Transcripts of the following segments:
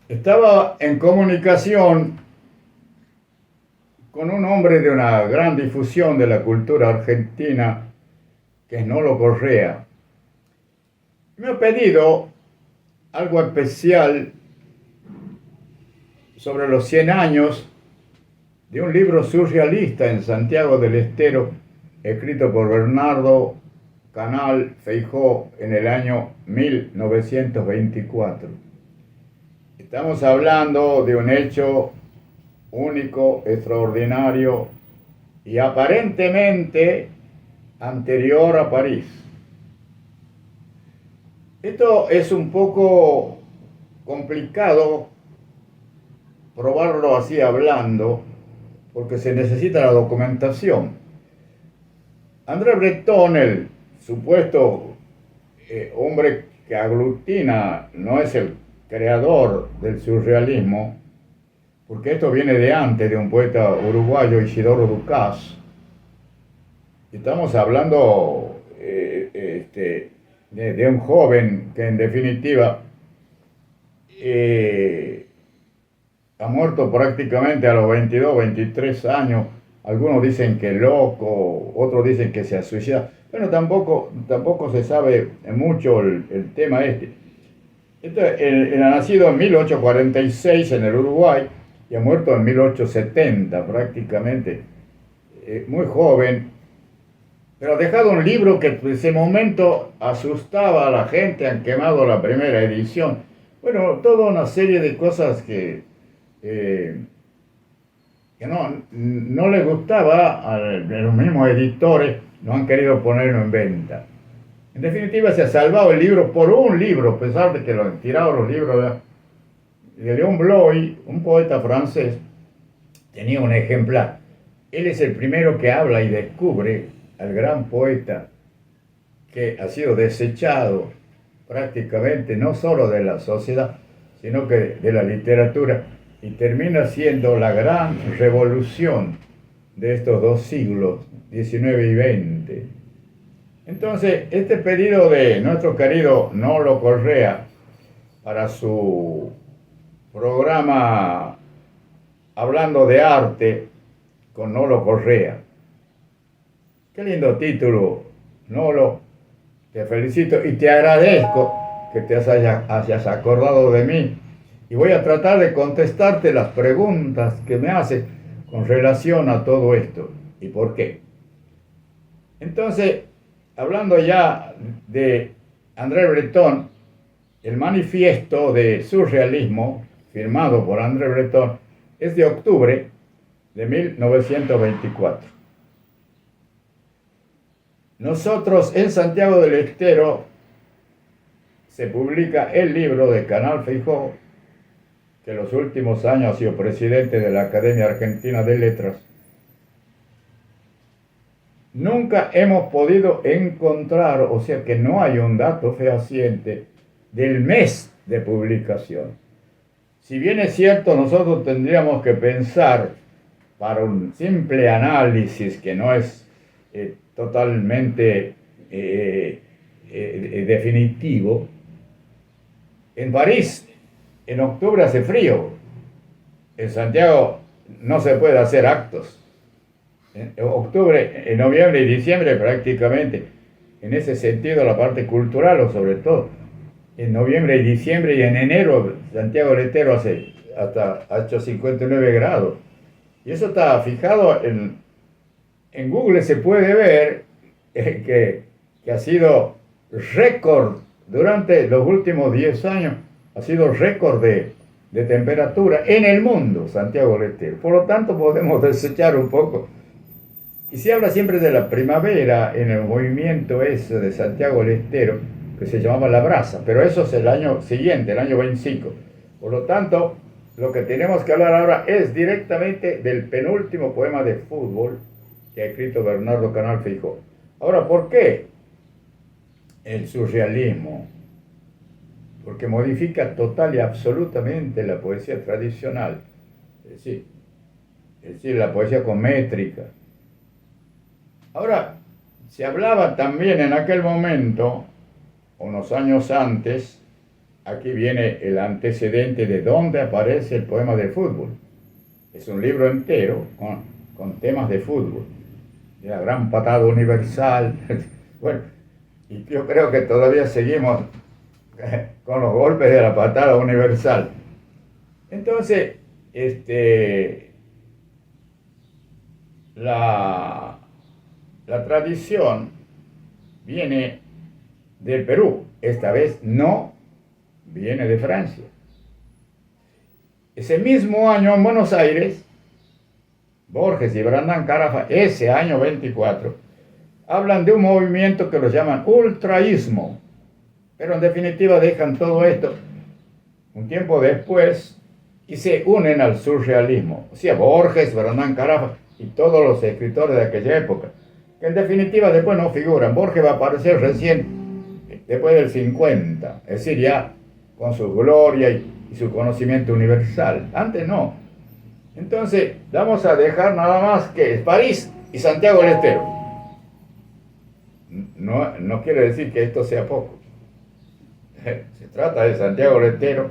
Estaba en comunicación con un hombre de una gran difusión de la cultura argentina, que es Nolo Correa. Me ha pedido algo especial sobre los 100 años de un libro surrealista en Santiago del Estero, escrito por Bernardo Canal Feijó en el año 1924. Estamos hablando de un hecho único, extraordinario y aparentemente anterior a París. Esto es un poco complicado probarlo así hablando, porque se necesita la documentación. André Breton, el supuesto hombre que aglutina, no es el creador del surrealismo, porque esto viene de antes, de un poeta uruguayo, Isidoro Ducás. Estamos hablando de un joven que en definitiva eh, ha muerto prácticamente a los 22, 23 años. Algunos dicen que loco, otros dicen que se ha suicidado. Bueno, tampoco se sabe mucho el tema este. Él ha nacido en 1846 en el Uruguay y ha muerto en 1870 prácticamente, muy joven, pero ha dejado un libro que en ese momento asustaba a la gente. Han quemado la primera edición. Bueno, toda una serie de cosas eh, que no le gustaba a los mismos editores, no han querido ponerlo en venta. En definitiva, se ha salvado el libro por un libro, a pesar de que lo han tirado los libros de Léon Bloy, un poeta francés. Tenía un ejemplar. Él es el primero que habla y descubre al gran poeta que ha sido desechado prácticamente no solo de la sociedad, sino que de la literatura, y termina siendo la gran revolución de estos dos siglos, XIX y XX. Entonces, este pedido de nuestro querido Nolo Correa para su programa Hablando de Arte con Nolo Correa. Qué lindo título, Nolo. Te felicito y te agradezco que te hayas acordado de mí. Y voy a tratar de contestarte las preguntas que me haces con relación a todo esto. ¿Y por qué? Entonces, hablando ya de André Breton, el manifiesto de surrealismo, firmado por André Breton, es de octubre de 1924. Nosotros en Santiago del Estero se publica el libro de Canal Feijó, que en los últimos años ha sido presidente de la Academia Argentina de Letras. Nunca hemos podido encontrar, o sea que no hay un dato fehaciente del mes de publicación. Si bien es cierto, nosotros tendríamos que pensar, para un simple análisis que no es totalmente definitivo, en París en octubre hace frío, en Santiago no se puede hacer actos. En octubre, en noviembre y diciembre prácticamente, en ese sentido la parte cultural o sobre todo, en noviembre y diciembre y en enero Santiago del Estero hace hasta 59 grados. Y eso está fijado en Google, se puede ver que ha sido récord durante los últimos 10 años, ha sido récord de temperatura en el mundo, Santiago del Estero. Por lo tanto, podemos desechar un poco. Y se habla siempre de la primavera en el movimiento ese de Santiago del Estero, que se llamaba La Brasa, pero eso es el año siguiente, el año 25. Por lo tanto, lo que tenemos que hablar ahora es directamente del penúltimo poema de fútbol que ha escrito Bernardo Canal Feijó. Ahora, ¿por qué el surrealismo? Porque modifica total y absolutamente la poesía tradicional, es decir, la poesía con métrica. Ahora, se hablaba también en aquel momento, unos años antes, aquí viene el antecedente de dónde aparece el poema del fútbol. Es un libro entero con temas de fútbol, de la gran patada universal. Bueno, y yo creo que todavía seguimos con los golpes de la patada universal. Entonces, la tradición viene del Perú, esta vez no viene de Francia. Ese mismo año en Buenos Aires, Borges y Brandán Carafa, ese año 24, hablan de un movimiento que lo llaman ultraísmo, pero en definitiva dejan todo esto un tiempo después y se unen al surrealismo. O sea, Borges, Brandán Carafa y todos los escritores de aquella época, que en definitiva después no figuran. Borges va a aparecer recién después del 50, es decir, ya con su gloria y su conocimiento universal. Antes no. Entonces, vamos a dejar nada más que París y Santiago del Estero. No quiere decir que esto sea poco. Se trata de Santiago del Estero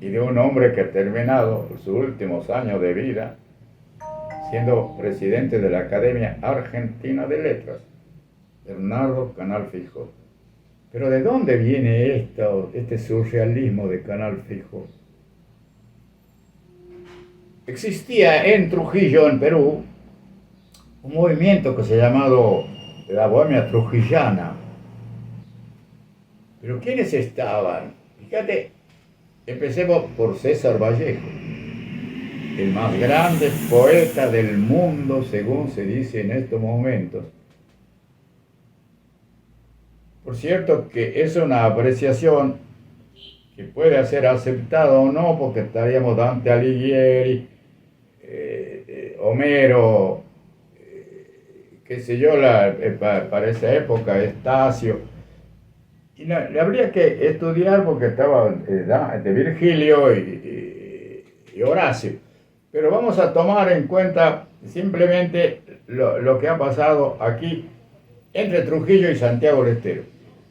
y de un hombre que ha terminado sus últimos años de vida siendo presidente de la Academia Argentina de Letras, Bernardo Canal Fijo. Pero ¿de dónde viene este surrealismo de Canal Fijo? Existía en Trujillo, en Perú, un movimiento que se llamado la Bohemia Trujillana. Pero ¿quiénes estaban? Fíjate, empecemos por César Vallejo, el más grande poeta del mundo, según se dice en estos momentos. Por cierto que es una apreciación que puede ser aceptada o no, porque estaríamos Dante Alighieri, Homero, qué sé yo, para esa época, Estacio. Y le habría que estudiar porque estaba de Virgilio y Horacio. Pero vamos a tomar en cuenta simplemente lo que ha pasado aquí entre Trujillo y Santiago del Estero,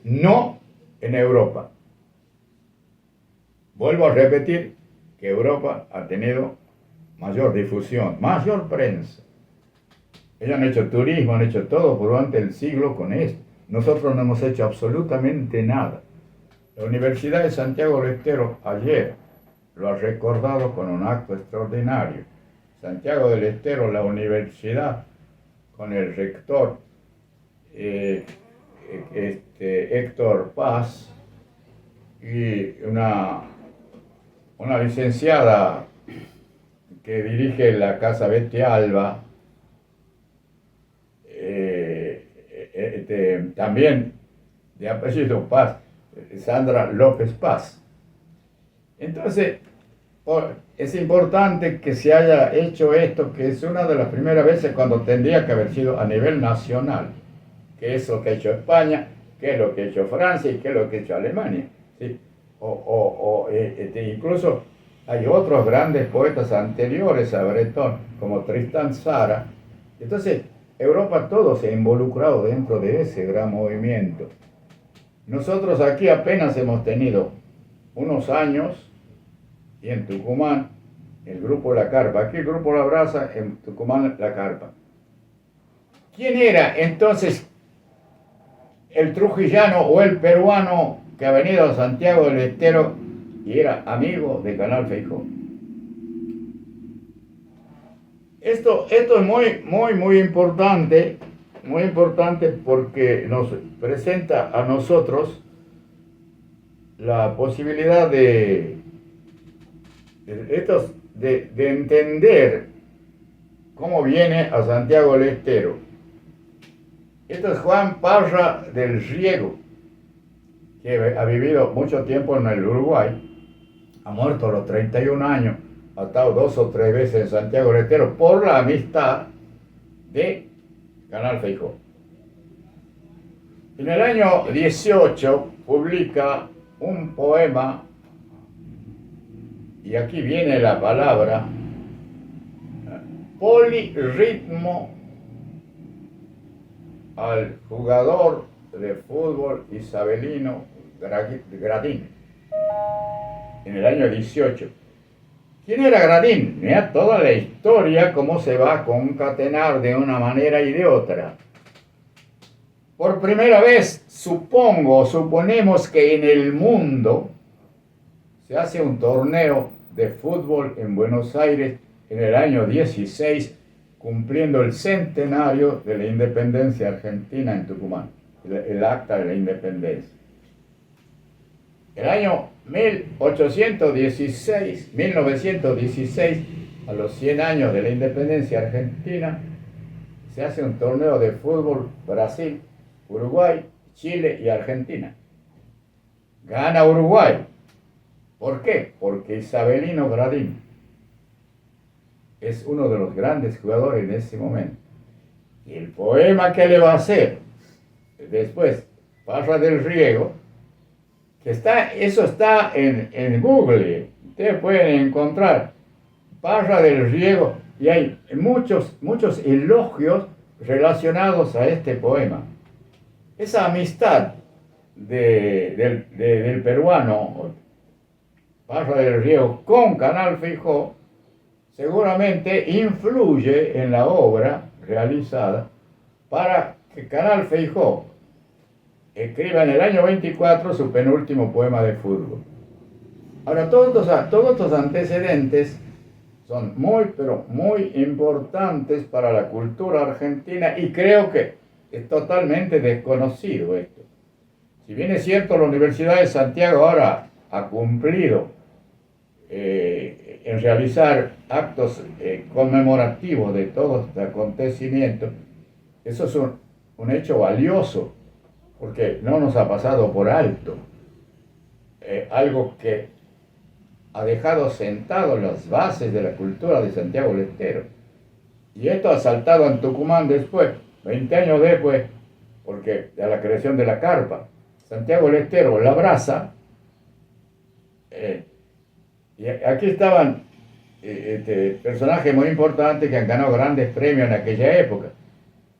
no en Europa. Vuelvo a repetir que Europa ha tenido mayor difusión, mayor prensa. Ellos han hecho turismo, han hecho todo durante el siglo con esto. Nosotros no hemos hecho absolutamente nada. La Universidad de Santiago del Estero ayer lo ha recordado con un acto extraordinario. Santiago del Estero, la universidad, con el rector Héctor Paz y una licenciada que dirige la Casa Betty Alba, también de apellido Paz, Sandra López Paz. Entonces, es importante que se haya hecho esto, que es una de las primeras veces cuando tendría que haber sido a nivel nacional, que es lo que ha hecho España, que es lo que ha hecho Francia y que es lo que ha hecho Alemania, ¿sí? Incluso hay otros grandes poetas anteriores a Bretón, como Tristán Tzara. Entonces, Europa todo se ha involucrado dentro de ese gran movimiento. Nosotros aquí apenas hemos tenido unos años, y en Tucumán, el grupo La Carpa. Aquí el grupo La Brasa, en Tucumán La Carpa. ¿Quién era entonces el trujillano o el peruano que ha venido a Santiago del Estero y era amigo de Canal Fijo? Esto es muy importante porque nos presenta a nosotros la posibilidad de entender cómo viene a Santiago del Estero. Esto es Juan Parra del Riego, que ha vivido mucho tiempo en el Uruguay, ha muerto a los 31 años, ha estado 2 o 3 veces en Santiago del Estero por la amistad de Canal Fijo. En el año 18 publica un poema, y aquí viene la palabra, polirritmo al jugador de fútbol isabelino Gradín. en el año 18. ¿Quién era Gradín? Mira toda la historia, cómo se va a concatenar de una manera y de otra. Por primera vez, suponemos que en el mundo se hace un torneo de fútbol en Buenos Aires en el año 16, cumpliendo el centenario de la independencia argentina en Tucumán, el acta de la independencia. El año 1916, a los 100 años de la independencia argentina, se hace un torneo de fútbol Brasil, Uruguay, Chile y Argentina. Gana Uruguay. ¿Por qué? Porque Isabelino Gradín es uno de los grandes jugadores en ese momento. Y el poema que le va a hacer después, Parra del Riego, que eso está en Google, ustedes pueden encontrar Parra del Riego y hay muchos elogios relacionados a este poema. Esa amistad del peruano Parra del Riego con Canal Feijó seguramente influye en la obra realizada para que Canal Feijó escriba en el año 24 su penúltimo poema de fútbol. Ahora, todos estos antecedentes son pero muy importantes para la cultura argentina y creo que es totalmente desconocido esto. Si bien es cierto, la Universidad de Santiago ahora ha cumplido en realizar actos conmemorativos de todo este acontecimiento, eso es un hecho valioso, porque no nos ha pasado por alto algo que ha dejado sentado las bases de la cultura de Santiago del Estero. Y esto ha saltado en Tucumán después, 20 años después, porque de la creación de la carpa. Santiago del Estero, La Brasa, y aquí estaban personajes muy importantes que han ganado grandes premios en aquella época.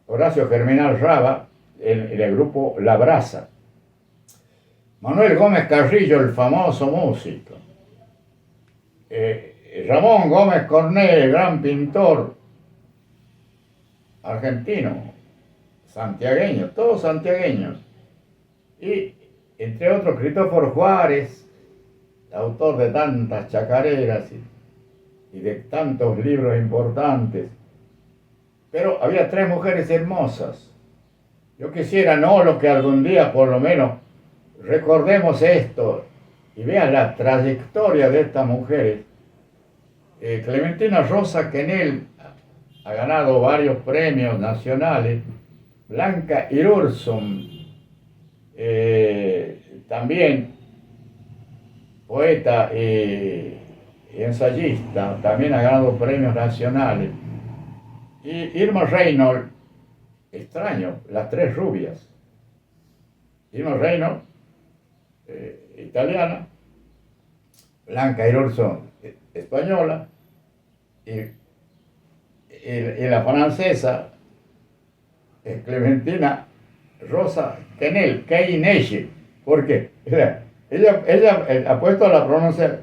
Horacio Germinal Raba, en el grupo La Brasa. Manuel Gómez Carrillo, el famoso músico. Ramón Gómez Cornet, el gran pintor argentino, santiagueño, todos santiagueños. Y entre otros, Cristóforo Juárez, autor de tantas chacareras y de tantos libros importantes. Pero había 3 mujeres hermosas. Yo quisiera, lo que algún día por lo menos recordemos esto y vean la trayectoria de estas mujeres. Clementina Rosa Quenel ha ganado varios premios nacionales. Blanca Irurzun, también poeta y ensayista, también ha ganado premios nacionales. Y Irma Reynolds, extraño, las 3 rubias. Irma Reynolds, italiana, Blanca Irurzun, española, y la francesa, Clementina Rosa Quenel, Keineche, porque ella ha puesto la pronuncia,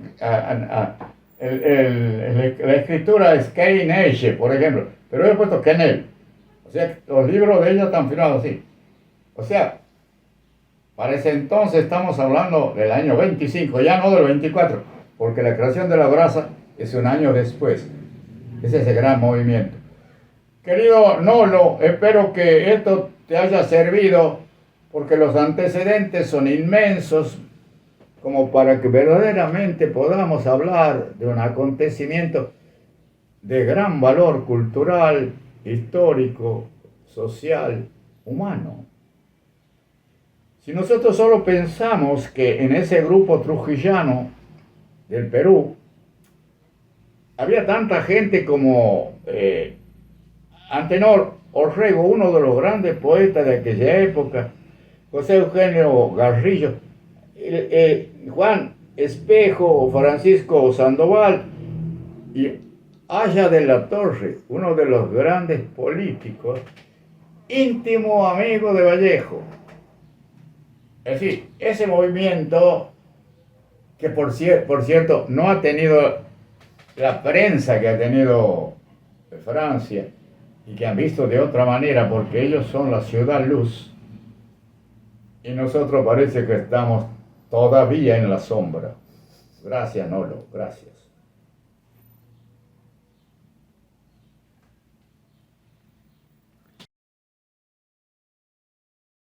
la escritura es Keineche, por ejemplo, pero ella ha puesto Quenel. O sea, los libros de ella están firmados así. O sea, para ese entonces estamos hablando del año 25, ya no del 24, porque la creación de La Brasa es un año después. Es ese gran movimiento. Querido Nolo, espero que esto te haya servido, porque los antecedentes son inmensos, como para que verdaderamente podamos hablar de un acontecimiento de gran valor cultural, histórico, social, humano. Si nosotros solo pensamos que en ese grupo trujillano del Perú había tanta gente como Antenor Orrego, uno de los grandes poetas de aquella época, José Eugenio Garrillo, Juan Espejo, Francisco Sandoval y Aya de la Torre, uno de los grandes políticos, íntimo amigo de Vallejo. Es decir, ese movimiento que por cierto no ha tenido la prensa que ha tenido Francia y que han visto de otra manera porque ellos son la ciudad luz y nosotros parece que estamos todavía en la sombra. Gracias, Nolo, gracias.